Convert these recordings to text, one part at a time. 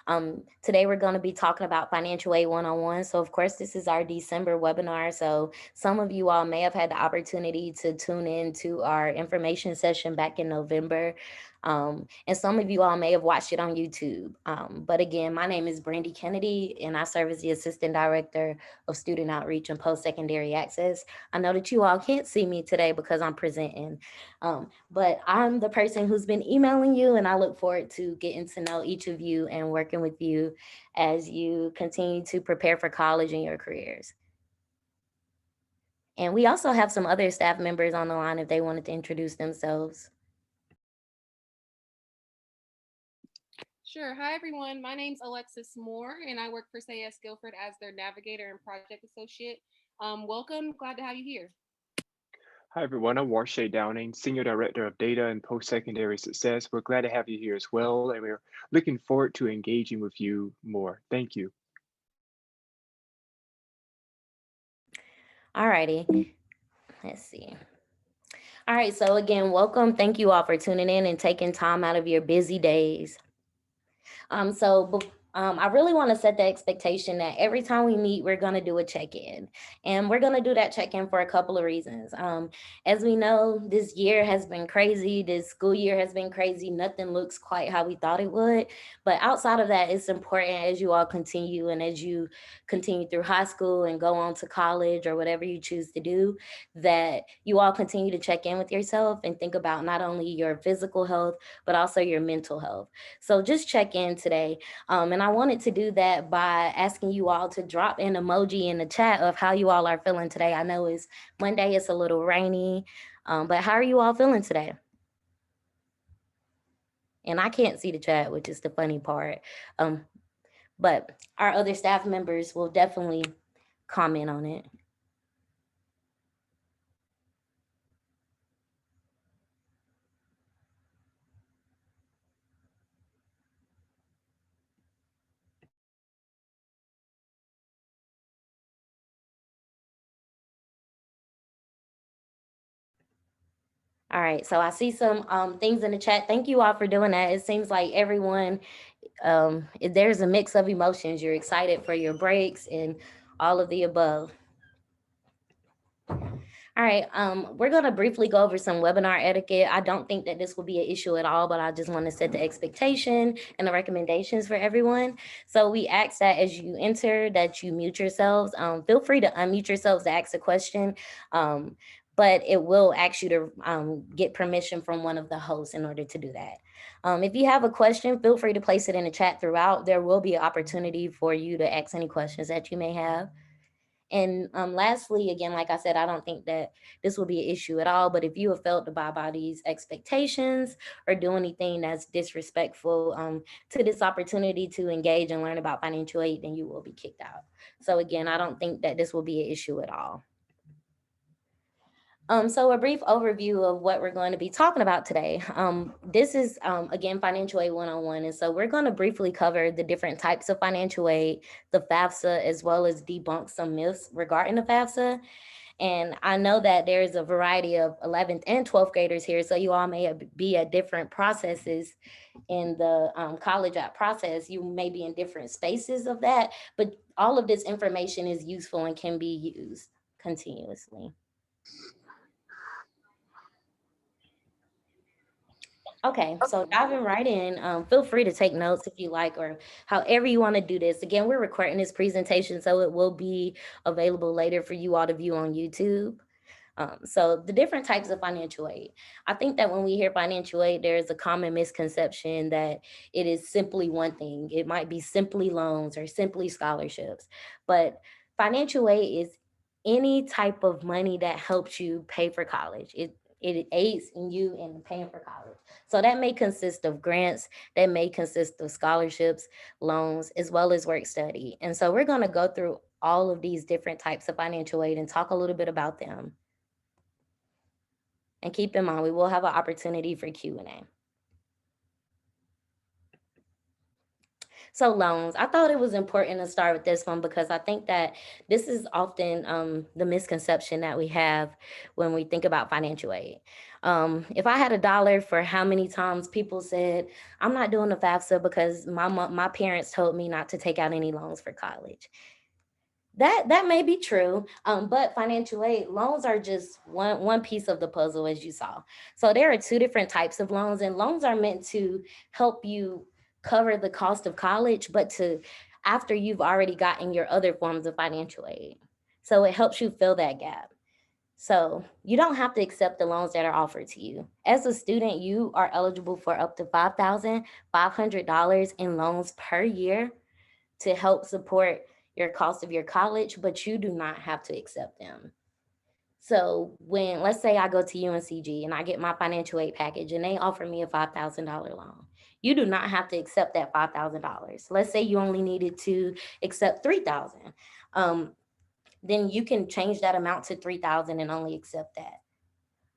Today we're going to be talking about financial aid one-on-one. So of course, this is our December webinar. So some of you all may have had the opportunity to tune in to our information session back in November. And some of you all may have watched it on YouTube. But again, my name is Brandy Kennedy, and I serve as the Assistant Director of Student Outreach and Post-Secondary Access. I know that you all can't see me today because I'm presenting, but I'm the person who's been emailing you, and I look forward to getting to know each of you and working with you as you continue to prepare for college and your careers. And we also have some other staff members on the line if they wanted to introduce themselves. Sure. Hi, everyone. My name's Alexis Moore, and I work for SAS Guilford as their navigator and project associate. Welcome. Glad to have you here. Hi, everyone. I'm Warshay Downing, Senior Director of Data and Post-Secondary Success. We're glad to have you here as well, and we're looking forward to engaging with you more. Thank you. All righty. Let's see. All right. So again, welcome. Thank you all for tuning in and taking time out of your busy days. I really want to set the expectation that every time we meet, we're going to do a check-in, and we're going to do that check-in for a couple of reasons. As we know, this year has been crazy. This school year has been crazy. Nothing looks quite how we thought it would. But outside of that, it's important as you all continue and as you continue through high school and go on to college or whatever you choose to do, that you all continue to check in with yourself and think about not only your physical health, but also your mental health. So just check in today. And I wanted to do that by asking you all to drop an emoji in the chat of how you all are feeling today. I know it's Monday, it's a little rainy, but how are you all feeling today? And I can't see the chat, which is the funny part. But our other staff members will definitely comment on it. All right, so I see some things in the chat. Thank you all for doing that. It seems like everyone, there's a mix of emotions. You're excited for your breaks and all of the above. All right, we're going to briefly go over some webinar etiquette. I don't think that this will be an issue at all, but I just want to set the expectation and the recommendations for everyone. So we ask that as you enter that you mute yourselves. Feel free to unmute yourselves to ask a question, but it will ask you to get permission from one of the hosts in order to do that. If you have a question, feel free to place it in the chat throughout. There will be an opportunity for you to ask any questions that you may have. And lastly, again, like I said, I don't think that this will be an issue at all. But if you have failed to abide by these expectations or do anything that's disrespectful to this opportunity to engage and learn about financial aid, then you will be kicked out. So again, I don't think that this will be an issue at all. So a brief overview of what we're going to be talking about today. This is, again, financial aid one-on-one. And so we're going to briefly cover the different types of financial aid, the FAFSA, as well as debunk some myths regarding the FAFSA. And I know that there's a variety of 11th and 12th graders here, so you all may be at different processes in the college app process. You may be in different spaces of that, but all of this information is useful and can be used continuously. Okay, so diving right in, feel free to take notes if you like, or however you want to do this. Again, we're recording this presentation, so it will be available later for you all to view on YouTube. So the different types of financial aid. I think that when we hear financial aid, there is a common misconception that it is simply one thing. It might be simply loans or simply scholarships, but financial aid is any type of money that helps you pay for college. It aids in you in paying for college. So that may consist of grants, that may consist of scholarships, loans, as well as work study. And so we're going to go through all of these different types of financial aid and talk a little bit about them. And keep in mind, we will have an opportunity for Q&A. So loans, I thought it was important to start with this one because I think that this is often the misconception that we have when we think about financial aid. If I had a dollar for how many times people said, I'm not doing the FAFSA because my parents told me not to take out any loans for college. That may be true, but financial aid loans are just one piece of the puzzle, as you saw. So there are two different types of loans, and loans are meant to help you cover the cost of college, but to after you've already gotten your other forms of financial aid. So it helps you fill that gap. So you don't have to accept the loans that are offered to you. As a student, you are eligible for up to $5,500 in loans per year to help support your cost of your college, but you do not have to accept them. So when let's say I go to UNCG and I get my financial aid package and they offer me a $5,000 loan, you do not have to accept that $5,000. Let's say you only needed to accept 3,000. Um, then you can change that amount to 3,000 and only accept that.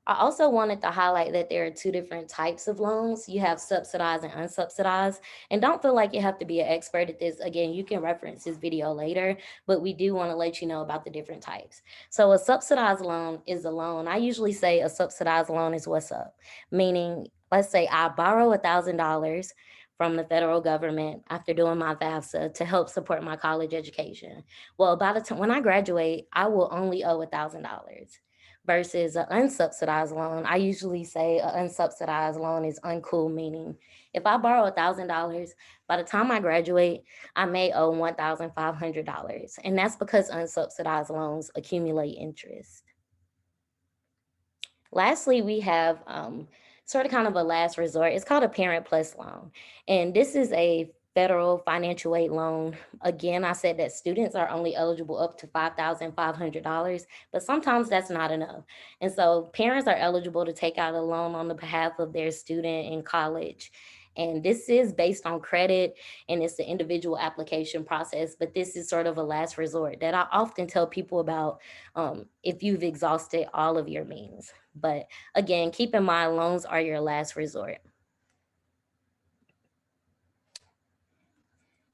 I also wanted to highlight that there are two different types of loans. You have subsidized and unsubsidized. And don't feel like you have to be an expert at this. Again, you can reference this video later, but we do want to let you know about the different types. So a subsidized loan is a loan. I usually say a subsidized loan is what's up, meaning let's say I borrow $1,000 from the federal government after doing my FAFSA to help support my college education. Well, by the time when I graduate, I will only owe $1,000 versus an unsubsidized loan. I usually say an unsubsidized loan is uncool, meaning if I borrow $1,000, by the time I graduate, I may owe $1,500. And that's because unsubsidized loans accumulate interest. Lastly, we have sort of kind of a last resort. It's called a Parent Plus loan. And this is a federal financial aid loan. Again, I said that students are only eligible up to $5,500, but sometimes that's not enough. And so parents are eligible to take out a loan on the behalf of their student in college. And this is based on credit and it's the individual application process, but this is sort of a last resort that I often tell people about if you've exhausted all of your means. But again, keep in mind, loans are your last resort.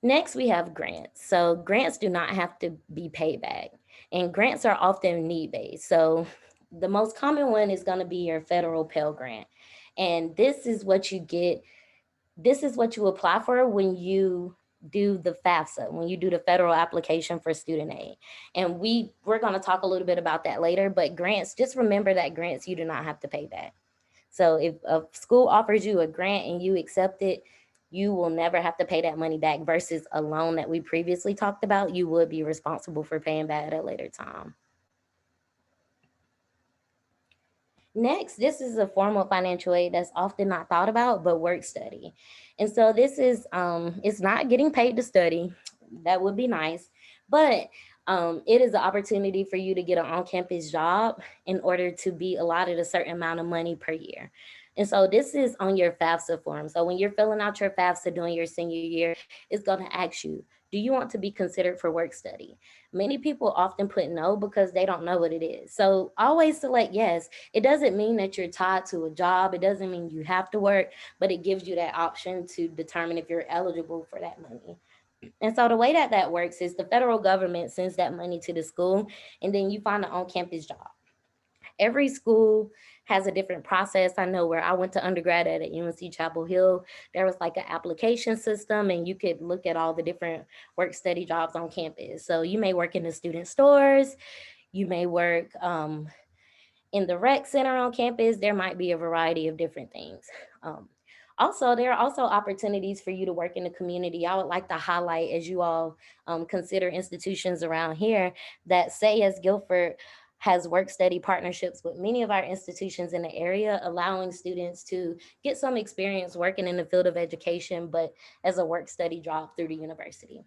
Next, we have grants. So grants do not have to be paid back, and grants are often need-based. So the most common one is going to be your federal Pell Grant. And this is what you get, this is what you apply for when you do the FAFSA, when you do the federal application for student aid. And we're going to talk a little bit about that later, but grants, just remember that grants you do not have to pay back. So if a school offers you a grant and you accept it, you will never have to pay that money back versus a loan that we previously talked about. You would be responsible for paying back at a later time. Next, this is a form of financial aid that's often not thought about, but work study. And so this is, it's not getting paid to study. That would be nice, but it is the opportunity for you to get an on-campus job in order to be allotted a certain amount of money per year. And so this is on your FAFSA form. So when you're filling out your FAFSA during your senior year, it's going to ask you, do you want to be considered for work study? Many people often put no because they don't know what it is. So always select yes. It doesn't mean that you're tied to a job. It doesn't mean you have to work, but it gives you that option to determine if you're eligible for that money. And so the way that that works is the federal government sends that money to the school, and then you find an on-campus job. Every school has a different process. I know where I went to undergrad at UNC Chapel Hill, there was like an application system and you could look at all the different work study jobs on campus. So you may work in the student stores, you may work in the rec center on campus. There might be a variety of different things. Um, Also, there are also opportunities for you to work in the community. I would like to highlight, as you all consider institutions around here, that as Guilford has work study partnerships with many of our institutions in the area, allowing students to get some experience working in the field of education, but as a work study job through the university.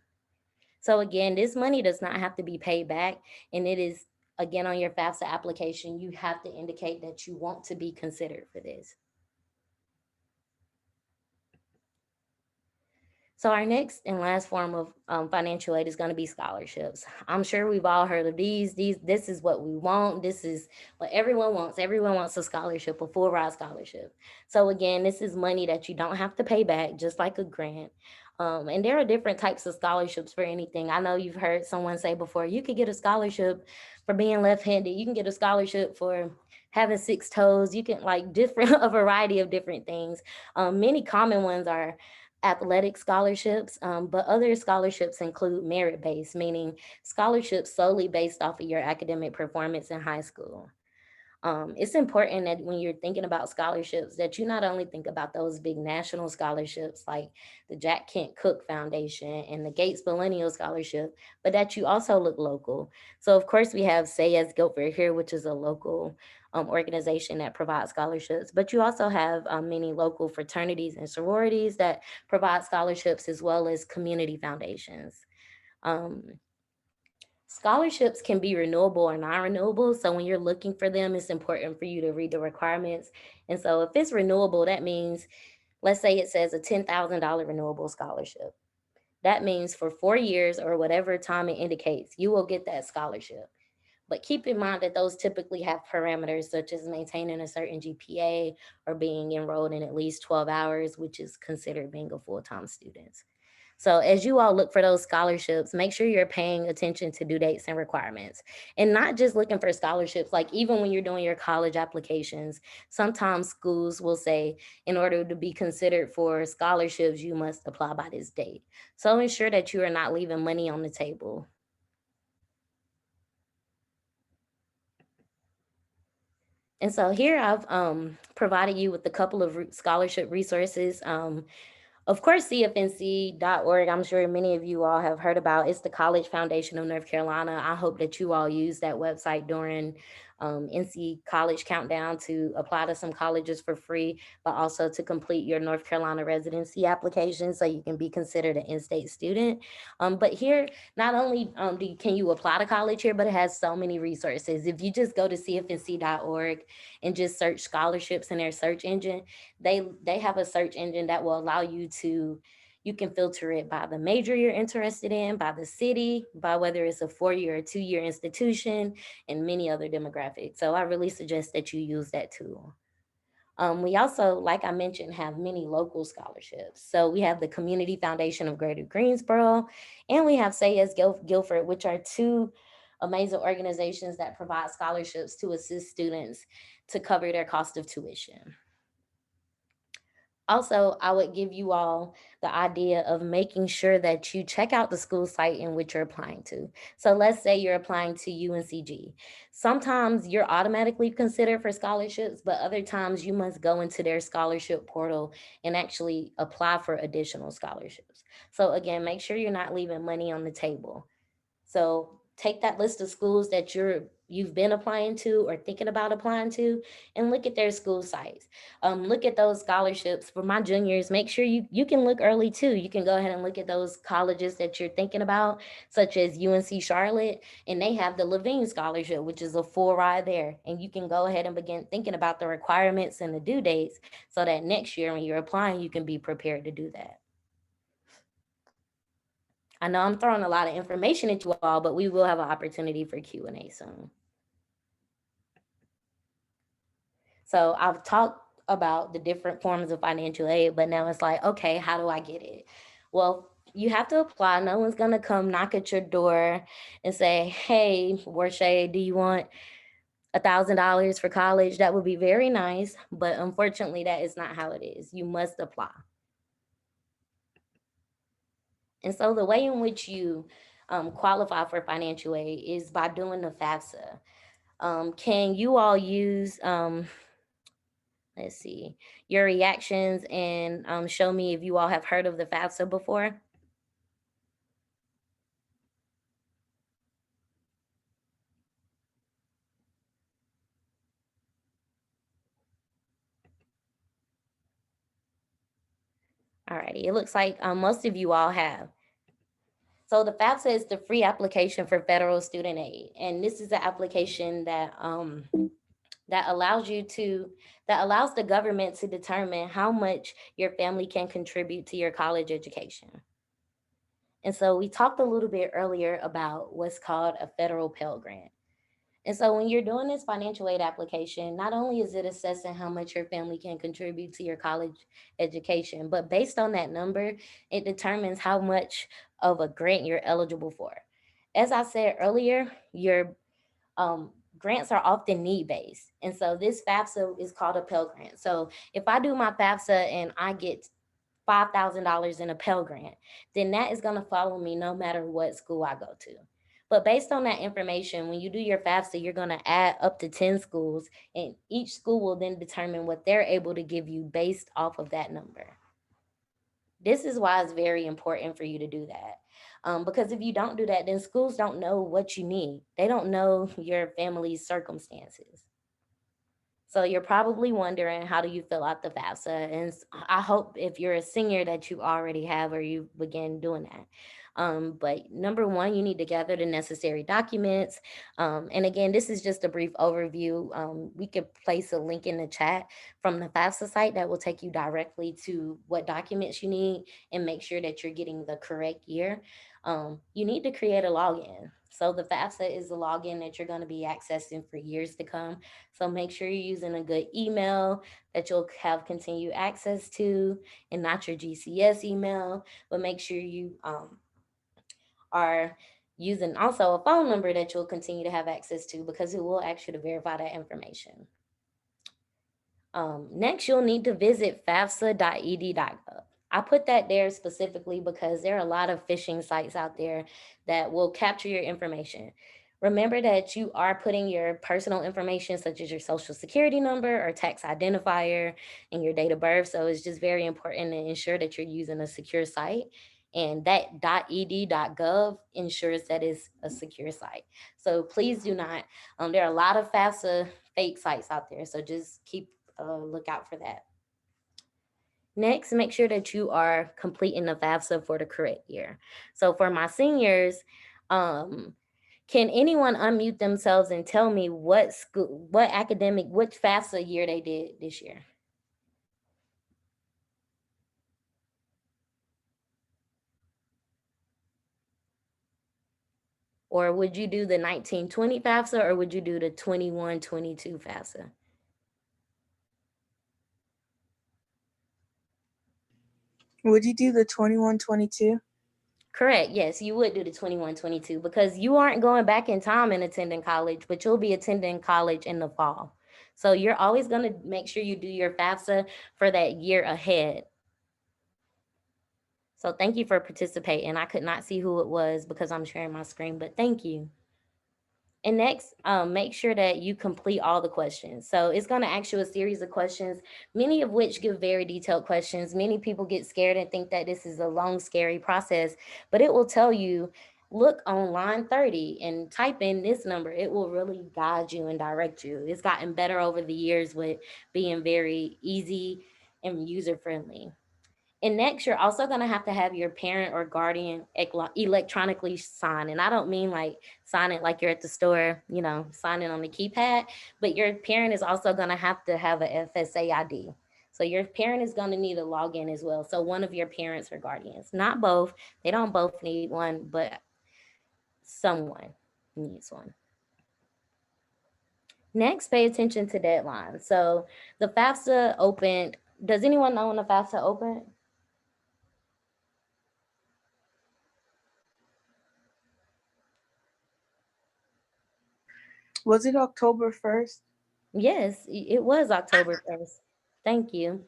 So again, this money does not have to be paid back, and it is, again, on your FAFSA application, you have to indicate that you want to be considered for this. So our next and last form of financial aid is going to be scholarships. I'm sure we've all heard of these. This is what we want. This is what everyone wants. Everyone wants a scholarship, a full ride scholarship. So again, this is money that you don't have to pay back, just like a grant. And there are different types of scholarships for anything. I know you've heard someone say before, you could get a scholarship for being left-handed. You can get a scholarship for having six toes. You can like different, a variety of different things. Many common ones are athletic scholarships, but other scholarships include merit-based, meaning scholarships solely based off of your academic performance in high school. It's important that when you're thinking about scholarships, that you not only think about those big national scholarships like the Jack Kent Cook Foundation and the Gates Millennial Scholarship, but that you also look local. So, of course, we have Say As Guilford here, which is a local organization that provides scholarships, but you also have many local fraternities and sororities that provide scholarships, as well as community foundations. Um, Scholarships can be renewable or non-renewable. So when you're looking for them, it's important for you to read the requirements. And so if it's renewable, that means, let's say it says a $10,000 renewable scholarship. That means for 4 years or whatever time it indicates, you will get that scholarship. But keep in mind that those typically have parameters such as maintaining a certain GPA or being enrolled in at least 12 hours, which is considered being a full-time student. So as you all look for those scholarships, make sure you're paying attention to due dates and requirements and not just looking for scholarships. Like even when you're doing your college applications, sometimes schools will say, in order to be considered for scholarships, you must apply by this date. So ensure that you are not leaving money on the table. And so here I've provided you with a couple of scholarship resources. Of course, CFNC.org, I'm sure many of you all have heard about. It's the College Foundation of North Carolina. I hope that you all use that website during NC College Countdown to apply to some colleges for free, but also to complete your North Carolina residency application so you can be considered an in-state student. But here, not only can you apply to college here, but it has so many resources. If you just go to CFNC.org and just search scholarships in their search engine, they have a search engine that will allow you to, you can filter it by the major you're interested in, by the city, by whether it's a 4-year or 2-year institution, and many other demographics. So I really suggest that you use that tool. We also, like I mentioned, have many local scholarships. So we have the Community Foundation of Greater Greensboro, and we have Say As Guilford, which are two amazing organizations that provide scholarships to assist students to cover their cost of tuition. Also, I would give you all the idea of making sure that you check out the school site in which you're applying to. So let's say you're applying to UNCG. Sometimes you're automatically considered for scholarships, but other times you must go into their scholarship portal and actually apply for additional scholarships. So again, make sure you're not leaving money on the table. So take that list of schools that you've been applying to or thinking about applying to, and look at their school sites. Look at those scholarships for my juniors. Make sure you can look early too. You can go ahead and look at those colleges that you're thinking about, such as UNC Charlotte, and they have the Levine Scholarship, which is a full ride there. And you can go ahead and begin thinking about the requirements and the due dates so that next year when you're applying, you can be prepared to do that. I know I'm throwing a lot of information at you all, but we will have an opportunity for Q&A soon. So I've talked about the different forms of financial aid, but now it's like, okay, how do I get it? Well, you have to apply. No one's gonna come knock at your door and say, hey, Warshay, do you want $1,000 for college? That would be very nice, but unfortunately, that is not how it is. You must apply. And so the way in which you qualify for financial aid is by doing the FAFSA. Can you all use, let's see, your reactions and show me if you all have heard of the FAFSA before? Alrighty, it looks like most of you all have. So the FAFSA is the free application for federal student aid. And this is an application that allows you to, that allows the government to determine how much your family can contribute to your college education. And so we talked a little bit earlier about what's called a federal Pell Grant. And so when you're doing this financial aid application, not only is it assessing how much your family can contribute to your college education, but based on that number, it determines how much of a grant you're eligible for. As I said earlier, your grants are often need based. And so this FAFSA is called a Pell Grant. So if I do my FAFSA and I get $5,000 in a Pell Grant, then that is going to follow me no matter what school I go to. But based on that information, when you do your FAFSA, you're going to add up to 10 schools, and each school will then determine what they're able to give you based off of that number. This is why it's very important for you to do that. Because if you don't do that, then schools don't know what you need. They don't know your family's circumstances. So you're probably wondering, how do you fill out the FAFSA? And I hope if you're a senior that you already have or you begin doing that. But number one, you need to gather the necessary documents. And again, this is just a brief overview. We could place a link in the chat from the FAFSA site that will take you directly to what documents you need and make sure that you're getting the correct year. You need to create a login. So the FAFSA is the login that you're going to be accessing for years to come. So make sure you're using a good email that you'll have continued access to, and not your GCS email, but make sure you are using also a phone number that you'll continue to have access to, because it will ask you to verify that information. Next, you'll need to visit fafsa.ed.gov. I put that there specifically because there are a lot of phishing sites out there that will capture your information. Remember that you are putting your personal information, such as your social security number or tax identifier and your date of birth. So it's just very important to ensure that you're using a secure site. And that .ed.gov ensures that it's a secure site. So please do not, there are a lot of FAFSA fake sites out there. So just keep look out for that. Next, make sure that you are completing the FAFSA for the correct year. So for my seniors, can anyone unmute themselves and tell me what school, what academic, which FAFSA year they did this year? Or would you do the 1920 FAFSA, or would you do the 21-22 FAFSA? Would you do the 21-22? Correct. Yes, you would do the 21-22 because you aren't going back in time and attending college, but you'll be attending college in the fall. So you're always going to make sure you do your FAFSA for that year ahead. So thank you for participating. I could not see who it was because I'm sharing my screen, but thank you. And next, make sure that you complete all the questions. So it's going to ask you a series of questions, many of which give very detailed questions. Many people get scared and think that this is a long, scary process, but it will tell you, look on line 30 and type in this number. It will really guide you and direct you. It's gotten better over the years with being very easy and user-friendly. And next, you're also going to have your parent or guardian electronically sign. And I don't mean like sign it like you're at the store, sign it on the keypad, but your parent is also going to have a FSA ID. So your parent is going to need a login as well. So one of your parents or guardians, not both. They don't both need one, but someone needs one. Next, pay attention to deadlines. So the FAFSA opened. Does anyone know when the FAFSA opened? Was it October 1st? Yes, it was October 1st. Thank you.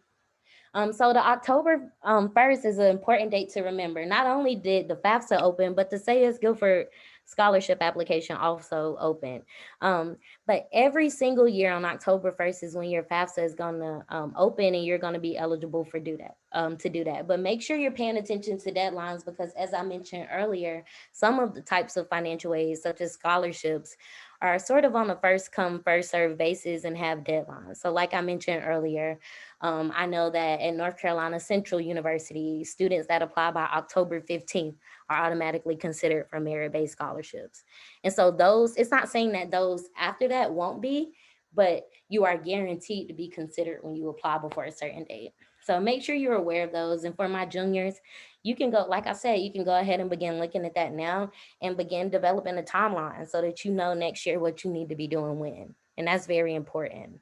So the October 1st is an important date to remember. Not only did the FAFSA open, but the Sayers Guilford scholarship application also opened. But every single year on October 1st is when your FAFSA is going to open, and you're going to be eligible for to do that. But make sure you're paying attention to deadlines, because as I mentioned earlier, some of the types of financial aids, such as scholarships, are sort of on a first come, first serve basis and have deadlines. So like I mentioned earlier, I know that at North Carolina Central University, students that apply by October 15th are automatically considered for merit-based scholarships. And so it's not saying that those after that won't be, but you are guaranteed to be considered when you apply before a certain date. So make sure you're aware of those. And for my juniors, you can go, like I said, you can go ahead and begin looking at that now and begin developing a timeline so that you know next year what you need to be doing when. And that's very important.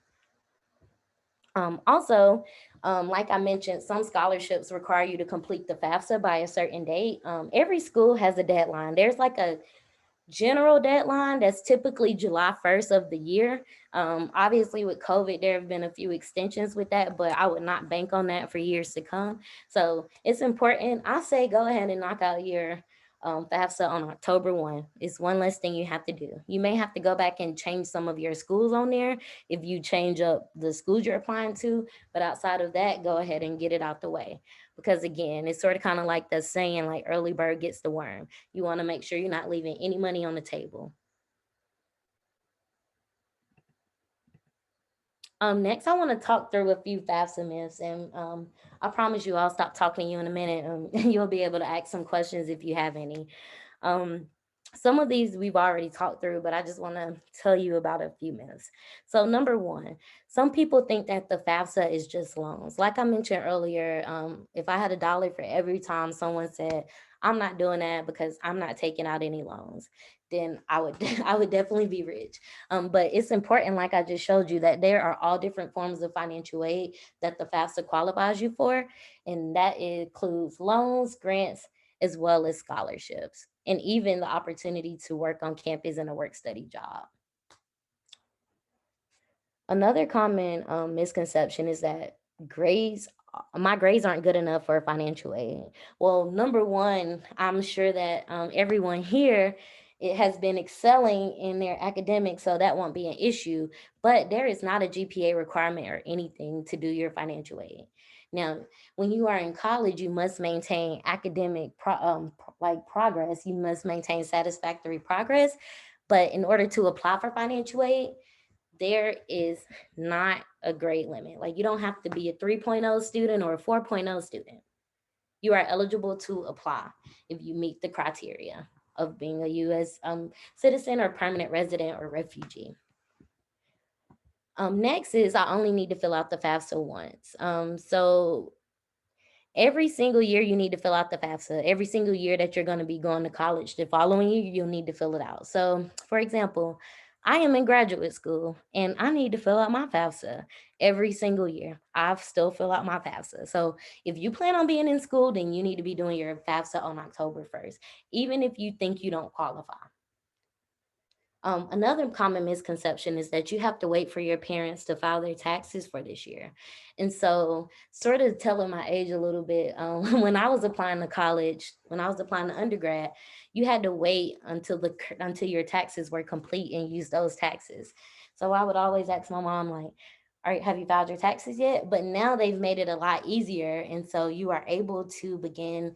Also, like I mentioned, some scholarships require you to complete the FAFSA by a certain date. Every school has a deadline. There's like a general deadline that's typically July 1st of the year. Obviously, with COVID, there have been a few extensions with that, but I would not bank on that for years to come. So it's important. I say go ahead and knock out your FAFSA on October 1. It's one less thing you have to do. You may have to go back and change some of your schools on there if you change up the schools you're applying to, but outside of that, go ahead and get it out the way. Because again, it's sort of kind of like the saying, like early bird gets the worm. You want to make sure you're not leaving any money on the table. Next, I want to talk through a few FAFSA myths, and I promise you I'll stop talking to you in a minute, and you'll be able to ask some questions if you have any. Um, some of these we've already talked through, but I just want to tell you about a few myths. So, number one, some people think that the FAFSA is just loans. Like I mentioned earlier, if I had $1 for every time someone said, I'm not doing that because I'm not taking out any loans, then I would I would definitely be rich. But it's important, like I just showed you, that there are all different forms of financial aid that the FAFSA qualifies you for, and that includes loans, grants, as well as scholarships, and even the opportunity to work on campus in a work study job. Another common misconception is that grades, my grades aren't good enough for financial aid. Well, number one, I'm sure that everyone here it has been excelling in their academics, so that won't be an issue. But there is not a GPA requirement or anything to do your financial aid. Now, when you are in college, you must maintain academic progress. You must maintain satisfactory progress. But in order to apply for financial aid, there is not a grade limit. Like you don't have to be a 3.0 student or a 4.0 student. You are eligible to apply if you meet the criteria of being a U.S. Citizen or permanent resident or refugee. Next is I only need to fill out the FAFSA once. So every single year you need to fill out the FAFSA. Every single year that you're going to be going to college, the following year you'll need to fill it out. So, for example, I am in graduate school and I need to fill out my FAFSA every single year. I still fill out my FAFSA. So, if you plan on being in school, then you need to be doing your FAFSA on October 1st, even if you think you don't qualify. Another common misconception is that you have to wait for your parents to file their taxes for this year. And so, sort of telling my age a little bit, when I was applying to college, when I was applying to undergrad, you had to wait until your taxes were complete and use those taxes. So I would always ask my mom, like, all right, have you filed your taxes yet? But now they've made it a lot easier. And so you are able to begin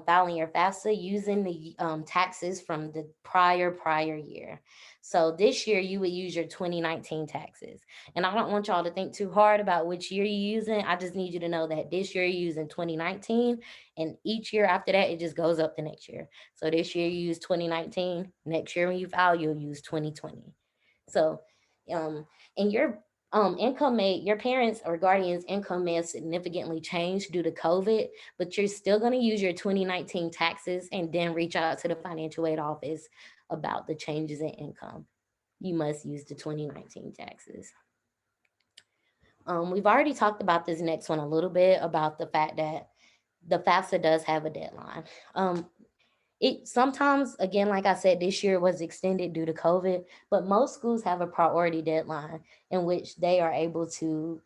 filing your FAFSA using the taxes from the prior year. So this year you would use your 2019 taxes. And I don't want y'all to think too hard about which year you're using. I just need you to know that this year you're using 2019, and each year after that, it just goes up the next year. So this year you use 2019, next year when you file, you'll use 2020. So, and your parents or guardians' income may have significantly changed due to COVID, but you're still going to use your 2019 taxes and then reach out to the financial aid office about the changes in income. You must use the 2019 taxes. We've already talked about this next one a little bit about the fact that the FAFSA does have a deadline. It sometimes, again, like I said, this year was extended due to COVID, but most schools have a priority deadline in which they are able to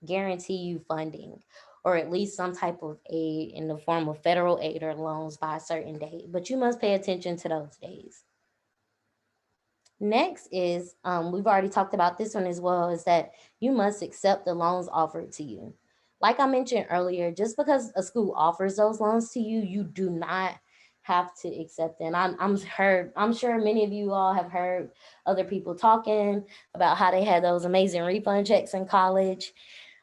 guarantee you funding or at least some type of aid in the form of federal aid or loans by a certain date. But you must pay attention to those days. Next is, we've already talked about this one as well, is that you must accept the loans offered to you. Like I mentioned earlier, just because a school offers those loans to you, you do not have to accept them. I'm sure many of you all have heard other people talking about how they had those amazing refund checks in college,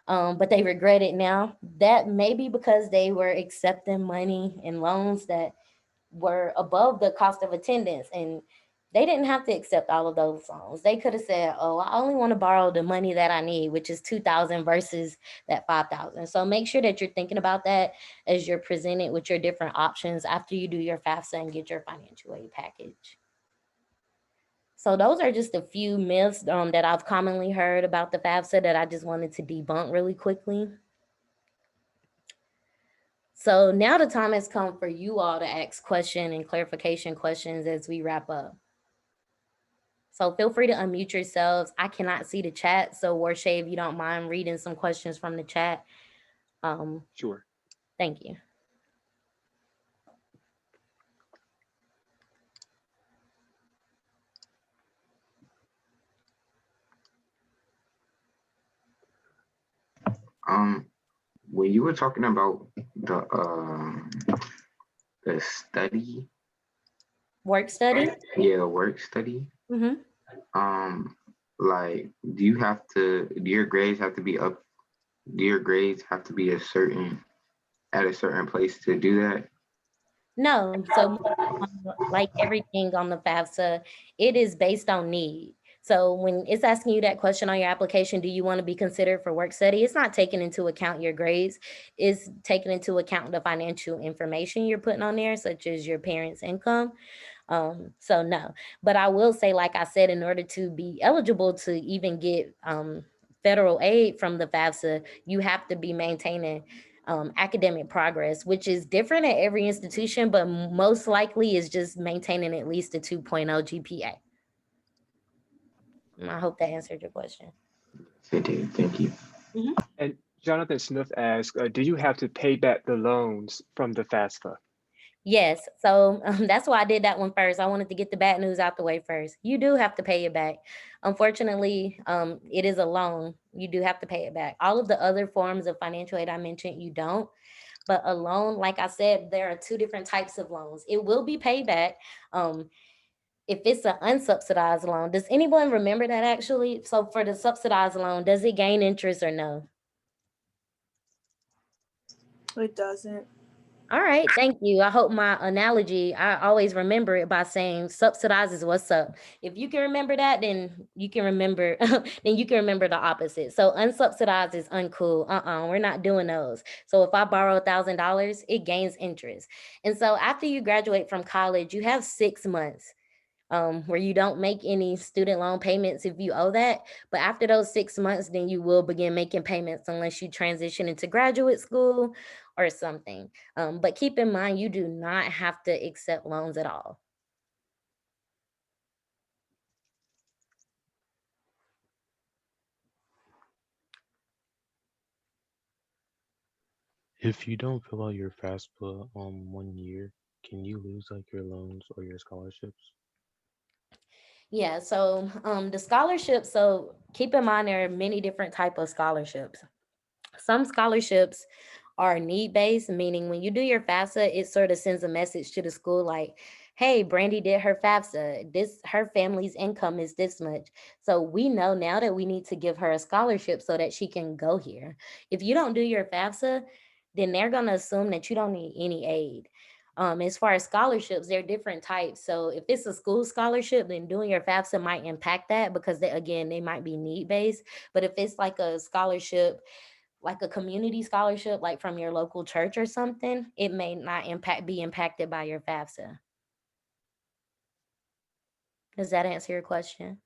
but they regret it now. That may be because they were accepting money and loans that were above the cost of attendance. And They didn't have to accept all of those loans. They could have said, oh, I only want to borrow the money that I need, which is 2,000 versus that 5,000. So make sure that you're thinking about that as you're presented with your different options after you do your FAFSA and get your financial aid package. So those are just a few myths that I've commonly heard about the FAFSA that I just wanted to debunk really quickly. So now the time has come for you all to ask question and clarification questions as we wrap up. So feel free to unmute yourselves. I cannot see the chat, so Warshay, if you don't mind reading some questions from the chat. Sure. Thank you. When you were talking about the study, Work study? yeah, work study. Like, do your grades have to be up? Do your grades have to be at a certain place to do that? No. So like everything on the FAFSA, it is based on need. So when it's asking you that question on your application, do you want to be considered for work study? It's not taking into account your grades. It's taking into account the financial information you're putting on there, such as your parents' income. So no, but I will say, like I said, in order to be eligible to even get federal aid from the FAFSA, you have to be maintaining academic progress, which is different at every institution, but most likely is just maintaining at least a 2.0 GPA. I hope that answered your question. It did. Thank you. And Jonathan Smith asked, do you have to pay back the loans from the FAFSA? Yes, so that's why I did that one first. I wanted to get the bad news out the way first. You do have to pay it back. Unfortunately, it is a loan. You do have to pay it back. All of the other forms of financial aid I mentioned, you don't. But a loan, like I said, there are two different types of loans. It will be paid back if it's an unsubsidized loan. Does anyone remember that actually? So for the subsidized loan, does it gain interest or no? It doesn't. All right, thank you. I hope my analogy, I always remember it by saying subsidize is what's up. If you can remember that, then you can remember the opposite. So unsubsidized is uncool. We're not doing those. So if I borrow $1,000, it gains interest. And so after you graduate from college, you have 6 months where you don't make any student loan payments if you owe that. But after those 6 months, then you will begin making payments unless you transition into graduate school or something. But keep in mind, you do not have to accept loans at all. If you don't fill out your FAFSA 1 year, can you lose like your loans or your scholarships? Yeah, so the scholarships, so keep in mind there are many different types of scholarships. Some scholarships are need-based, meaning when you do your FAFSA, it sort of sends a message to the school like, hey, Brandy did her FAFSA. Her family's income is this much. So we know now that we need to give her a scholarship so that she can go here. If you don't do your FAFSA, then they're going to assume that you don't need any aid. As far as scholarships, there are different types. So if it's a school scholarship, then doing your FAFSA might impact that because they might be need-based. But if it's like a scholarship, like a community scholarship, like from your local church or something, it may not be impacted by your FAFSA. Does that answer your question?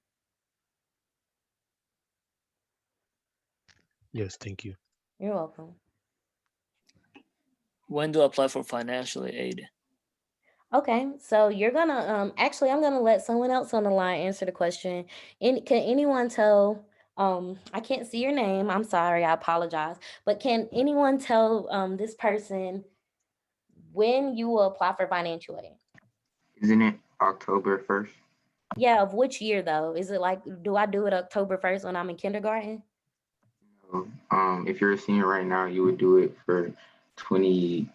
Yes, thank you. You're welcome. When to apply for financial aid? Okay, so you're gonna actually I'm gonna let someone else on the line answer the question. Can anyone tell I can't see your name, I'm sorry, I apologize, but can anyone tell this person when you will apply for financial aid? Isn't it October 1st? Yeah, of which year though? Is it like, do I do it October 1st when I'm in kindergarten? No. If you're a senior right now, you would do it for 21,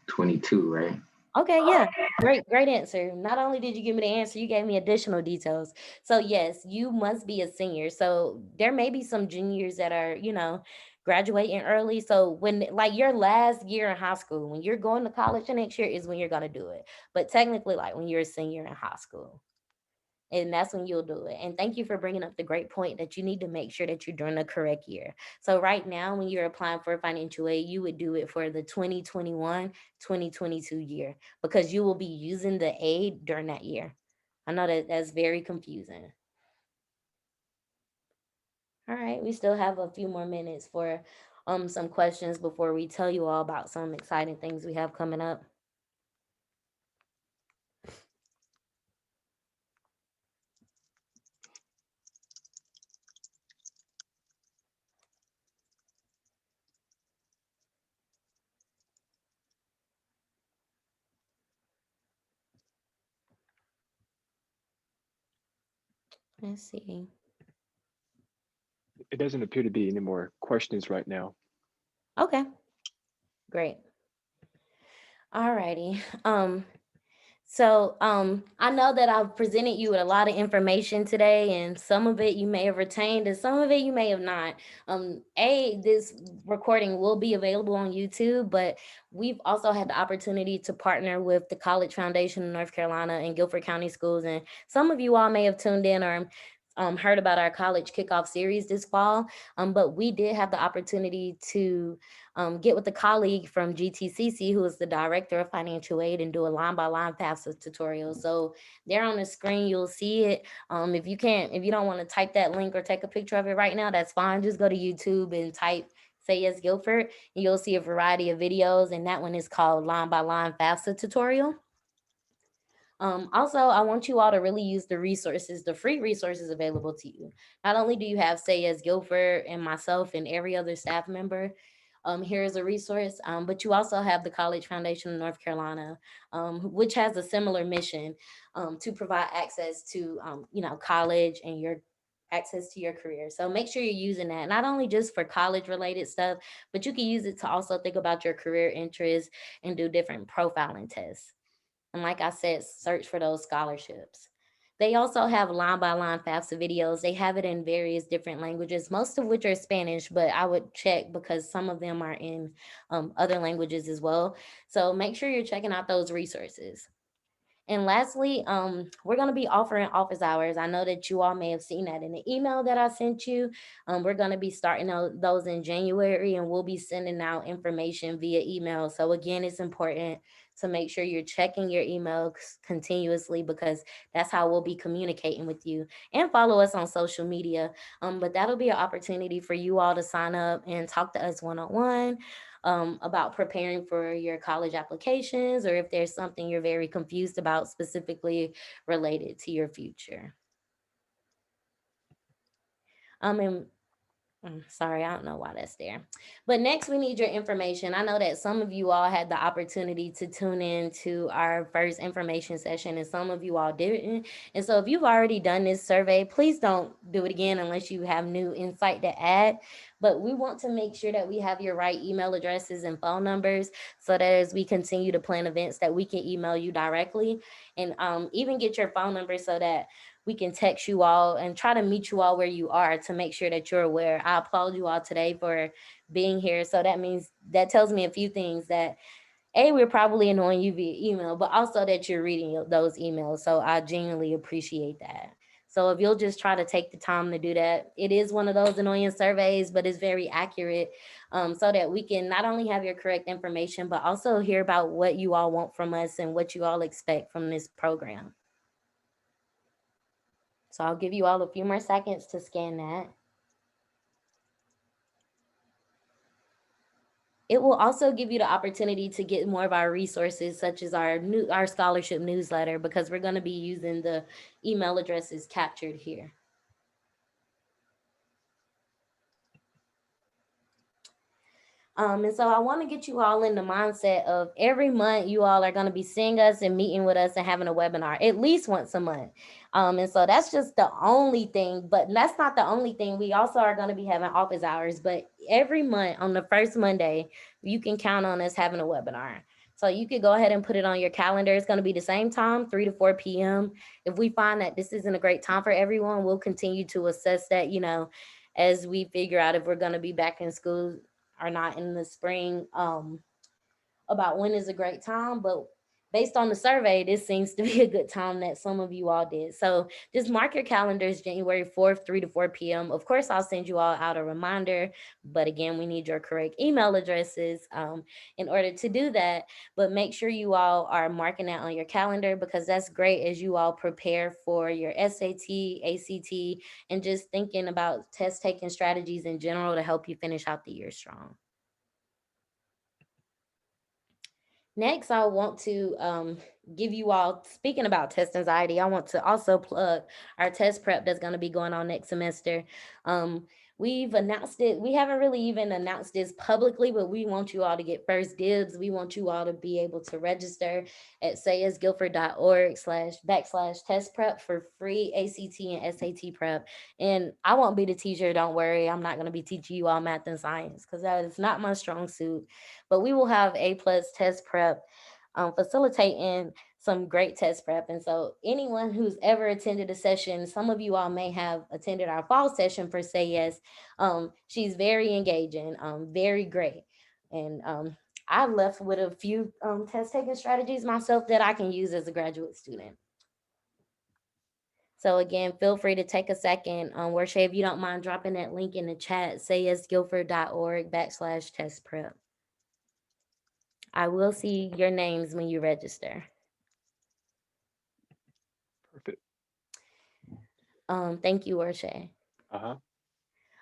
22, right? Okay, yeah, great answer. Not only did you give me the answer, you gave me additional details. So yes, you must be a senior. So there may be some juniors that are, graduating early. So when like your last year in high school, when you're going to college the next year is when you're gonna do it. But technically, like when you're a senior in high school, and that's when you'll do it. And thank you for bringing up the great point that you need to make sure that you're doing the correct year. So right now, when you're applying for financial aid, you would do it for the 2021-2022 year because you will be using the aid during that year. I know that that's very confusing. All right, we still have a few more minutes for some questions before we tell you all about some exciting things we have coming up. Let's see. It doesn't appear to be any more questions right now. Okay, great. All righty. So I know that I've presented you with a lot of information today, and some of it you may have retained, and some of it you may have not. This recording will be available on YouTube, but we've also had the opportunity to partner with the College Foundation in North Carolina and Guilford County Schools, and some of you all may have tuned in or heard about our college kickoff series this fall. But we did have the opportunity to get with a colleague from GTCC, who is the director of financial aid, and do a line by line FAFSA tutorial. So there on the screen, you'll see it. If you don't want to type that link or take a picture of it right now, that's fine. Just go to YouTube and type Say Yes Guilford, and you'll see a variety of videos. And that one is called Line by Line FAFSA tutorial. Also, I want you all to really use the resources, the free resources available to you. Not only do you have Say Yes Guilford and myself and every other staff member, here is a resource, but you also have the College Foundation of North Carolina, which has a similar mission to provide access to, college and your access to your career. So make sure you're using that, not only just for college related stuff, but you can use it to also think about your career interests and do different profiling tests. And like I said, search for those scholarships. They also have line by line FAFSA videos. They have it in various different languages, most of which are Spanish, but I would check because some of them are in other languages as well. So make sure you're checking out those resources. And lastly, we're going to be offering office hours. I know that you all may have seen that in the email that I sent you. We're going to be starting those in January, and we'll be sending out information via email. So again, it's important to make sure you're checking your emails continuously because that's how we'll be communicating with you, and follow us on social media. But that'll be an opportunity for you all to sign up and talk to us one-on-one about preparing for your college applications, or if there's something you're very confused about specifically related to your future. And sorry, I don't know why that's there. But next, we need your information. I know that some of you all had the opportunity to tune in to our first information session, and some of you all didn't. And so if you've already done this survey, please don't do it again unless you have new insight to add. But we want to make sure that we have your right email addresses and phone numbers so that as we continue to plan events that we can email you directly, and even get your phone number so that we can text you all and try to meet you all where you are to make sure that you're aware. I applaud you all today for being here. So that tells me a few things: that we're probably annoying you via email, but also that you're reading those emails. So I genuinely appreciate that. So if you'll just try to take the time to do that, it is one of those annoying surveys, but it's very accurate, so that we can not only have your correct information, but also hear about what you all want from us and what you all expect from this program. So I'll give you all a few more seconds to scan that. It will also give you the opportunity to get more of our resources, such as our scholarship newsletter, because we're going to be using the email addresses captured here. And so I want to get you all in the mindset of every month you all are going to be seeing us and meeting with us and having a webinar at least once a month. And so that's just the only thing, but that's not the only thing. We also are going to be having office hours, but every month on the first Monday, you can count on us having a webinar. So you could go ahead and put it on your calendar. It's going to be the same time, 3 to 4 p.m. If we find that this isn't a great time for everyone, we'll continue to assess that, as we figure out if we're going to be back in school or not in the spring, about when is a great time. But based on the survey, this seems to be a good time that some of you all did. So just mark your calendars, January 4th, 3 to 4 p.m. Of course, I'll send you all out a reminder. But again, we need your correct email addresses in order to do that. But make sure you all are marking that on your calendar, because that's great as you all prepare for your SAT, ACT, and just thinking about test taking strategies in general to help you finish out the year strong. Next, I want to give you all, speaking about test anxiety, I want to also plug our test prep that's going to be going on next semester. We've announced it. We haven't really even announced this publicly, but we want you all to get first dibs. We want you all to be able to register at sayasguilford.org/test prep for free ACT and SAT prep. And I won't be the teacher. Don't worry. I'm not going to be teaching you all math and science because that is not my strong suit. But we will have A+ test prep facilitating some great test prep. And so anyone who's ever attended a session, some of you all may have attended our fall session for Say Yes. She's very engaging, very great. And I've left with a few test taking strategies myself that I can use as a graduate student. So again, feel free to take a second. Warshay, if you don't mind dropping that link in the chat, sayasguilford.org/test prep. I will see your names when you register. Perfect. Thank you, Warshay. Uh-huh.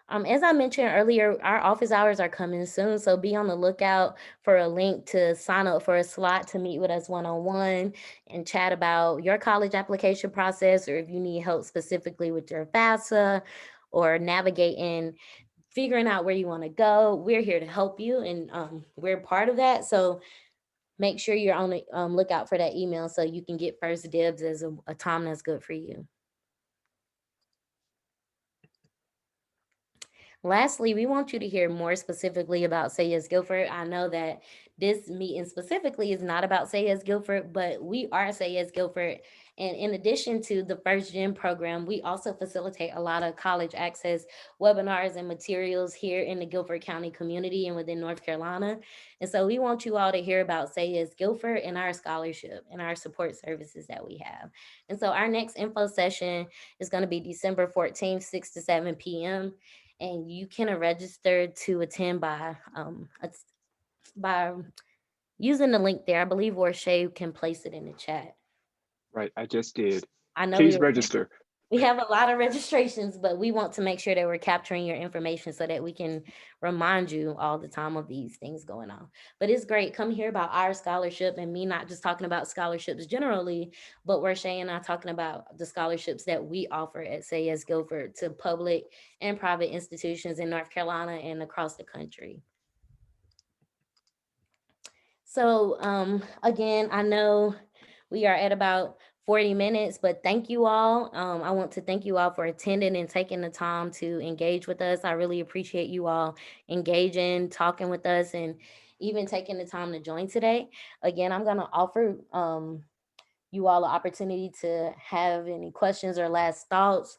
As I mentioned earlier, our office hours are coming soon, so be on the lookout for a link to sign up for a slot to meet with us one-on-one and chat about your college application process, or if you need help specifically with your FAFSA or navigating, figuring out where you want to go. We're here to help you, and we're part of that. So make sure you're on the lookout for that email so you can get first dibs as a time that's good for you. Lastly, we want you to hear more specifically about Say Yes Guilford. I know that this meeting specifically is not about Say Yes Guilford, but we are Say Yes Guilford. And in addition to the First Gen program, we also facilitate a lot of college access webinars and materials here in the Guilford County community and within North Carolina. And so we want you all to hear about Say Yes Guilford and our scholarship and our support services that we have. And so our next info session is going to be December 14th, 6 to 7 p.m. And you can register to attend by using the link there. I believe Warshay can place it in the chat. Right, I just did. I know Please register. we have a lot of registrations, but we want to make sure that we're capturing your information so that we can remind you all the time of these things going on. But it's great. Come hear about our scholarship, and me not just talking about scholarships generally, but we're Shay and I talking about the scholarships that we offer at Say Yes Guilford to public and private institutions in North Carolina and across the country. So again, I know we are at about 40 minutes, but thank you all. I want to thank you all for attending and taking the time to engage with us. I really appreciate you all engaging, talking with us, and even taking the time to join today. Again, I'm going to offer you all an opportunity to have any questions or last thoughts.